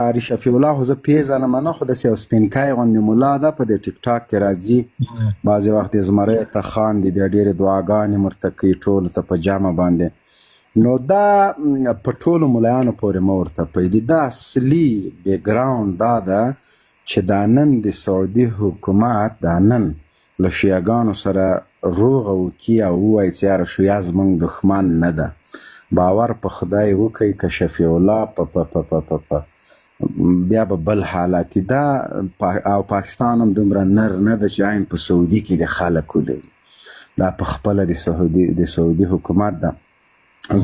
قاري شفیع الله خو زه پیژنم نه، خو داسې یو سپینکۍ غوندې ملا ده په دې ټیک ټاک کې راځي، بعضې وخت یې زمری ته خاندي، بیا ډېرې دعاګانې ورته کوي ټولو ته په جمع باندې. نو دا په ټولو ملایانو پورې مه ورته پوهېږي. دا اصلي بیکګراوند دا ده چې دا نن د سعودي حکومت دا نن له شیعګانو سره روغه وکړي او ووایي چې یاره شیعه زموږ دښمن نه ده. باور په خدای وکړئ که شفیع الله بیا به بل حالاتي ده. او پاکستان هم دومره نر نه ده چې عین په سعودي کې د خلک ولري. دا په خپله د سعودي حکومت ده.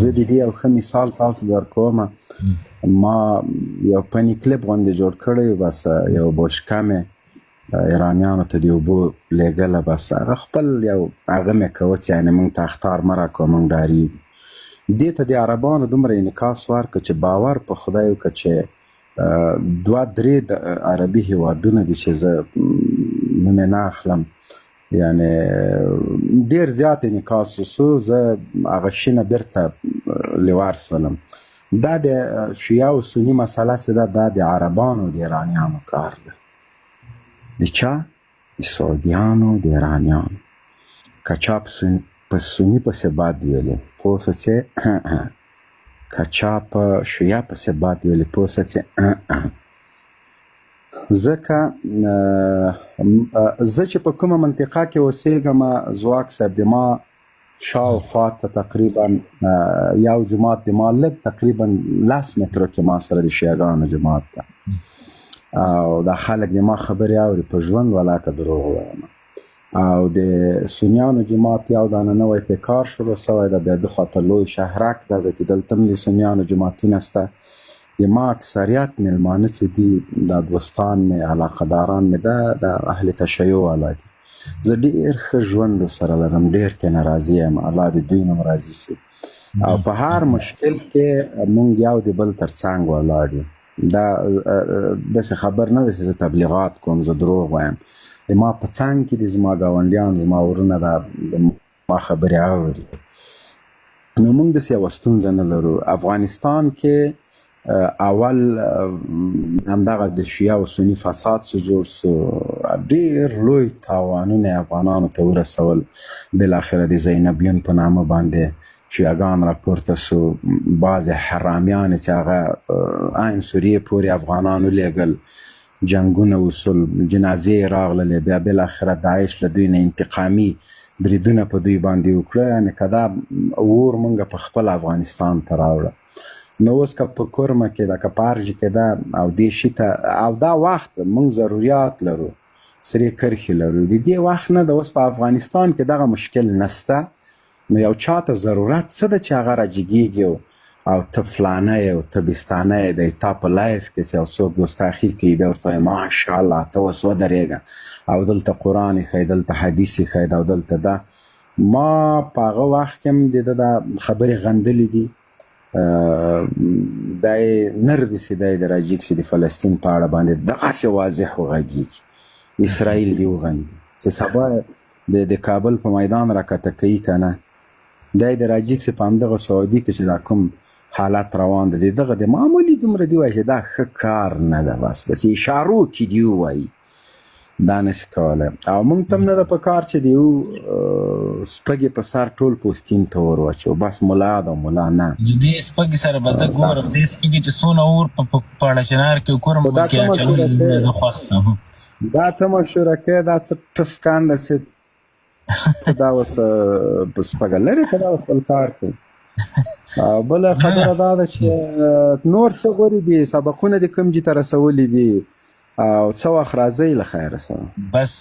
زه د دې یو ښه مثال تاسو درکوم. ما یو پني کلیپ غوندې جوړ کړی، بس یو بوشکه مې ایرانیانو ته د اوبو لېږله، بس هغه خپل یو هغه مې کوه چې یعنې موږ ته اخطار مه راکوه، موږ ډارېږو. دې ته د عربانو دومره انعکاس ورکړه چې باور په خدای وکړه چې 2-3 د عربي هېوادونه دي چې زه نوم یې نه اخلم، یعنې ډېر زیات انعکاس وسو. زه هغه شینه بیرته لیوار سولم. دا د شیعه او سني مسله چې ده، دا د عربانو د ایرانیانو کار ده. د چا؟ د سعودیانو د ایرانیانو. که چا په سني پسې باد ویلې پوه شه چې که چا په شیعه پسې باد ویلې پوه شه چې ځکه زه چې په کومه منطقه کې اوسېږم، ځواک صاحب د ما شاوخوا ته تقریبا یو جماعت د ما لږ تقریبا 10 مترو کې ما سره د شیعګانو جماعت ده، او دا خلک د ما خبرې اوري په ژوند ولاکه دروغ وایم. او د سنیانو جماعت یو دانه نوی پیکار شروع سوی ده، بیا دخواته لوی شهرک ده، زه چې دلته هم د سنیانو جماعتونه شته. د ما اکثریت میلمانه چې دي دا دوستان مې علاقه داران مې ده د اهل تشیع والا دي. زه ډېر ښه ژوند ورسره لرم، ډېر ترېنه راضي یم، الله د دوی نه هم راضي شي. او په هر مشکل کې مونږ یو د بل تر څنګ ولاړ یو. دا داسې خبر نه ده چې زه تبلیغات کوم، زه دروغ وایم. د ما په څنګ کې دي زما ګاونډیان، زما ورونه د ما خبرې اوري. نو مونږ داسې یوه ستونزه نه لرو. افغانستان کې اول همدغه د شیعه او سني فساد څه جوړ سو، ډېر لوی تاوانونه افغانانو ته ورسول. بالاخره د زینبیون په نامه باندې شیعګان راپورته سو، بعضې حرامیانې چې هغه عین سوریې پورې افغانانو لېږل، جنګونه وسول، جنازې راغللې، بیا بالاخره داعش له دوی نه انتقامي بریدونه په دوی باندې وکړه. یعنې که دا اور مونږ په خپل افغانستان ته راوړه. نو اوس که په کورمه کې ده، که په ارج کې ده، او دې شي ته او دا وخت مونږ ضروریات لرو، سرې کرښې لرو، د دې وخت نه ده. اوس په افغانستان کې دغه مشکل نسته. نو یو چا ته ضرورت څه ده چې هغه راجګېږي او ته فلانه یې او ته بستانه یې، بیا تا په لایف کې چې یو څوک ګستاخي کوي، بیا ورته وایي ماشاءالله ته اوس ودرېږه، او دلته قرآن یې ښایي، دلته حدیث یې ښایي، او دلته ده. ما په هغه وخت کې هم د ده دا خبرې غندلې دي. دا یې نر دي چې دی د راجګ چې د فلسطین په اړه باندې دغسې واضح وغږېږي، اسرائیل دې وغندي چې سبا د کابل په میدان راکته کوي که نه. دا یې د راجګ چې په همدغه سعودي کې چې دا کوم حالت روان ده، دغه د معمولي دومره دی وایي چې دا ښه کار نه ده، بس داسې اشارو کې دي ووایي، دا نشي کولی. او موږ ته هم نه ده په کار چې د یو سپږې په سر ټول پوستین ته ور واچو، بس ملا ده ملا نه. د دې سپږې سره به زه ګورم، دې سپږې چې څونه اور په پاړهچنار کې وکړم کې اچوي، زه خوښ سم. دا ته مشوره کوې، دا څه ټسکان ده چې ته دا اوس په سپږه لرې که دا خپل کار کوي. او بله خبره دا ده چې نور څه غورې دي، سبقونه دې کوم جي ته رسولي دي، او څه وخت راځئ له خیره سره. بس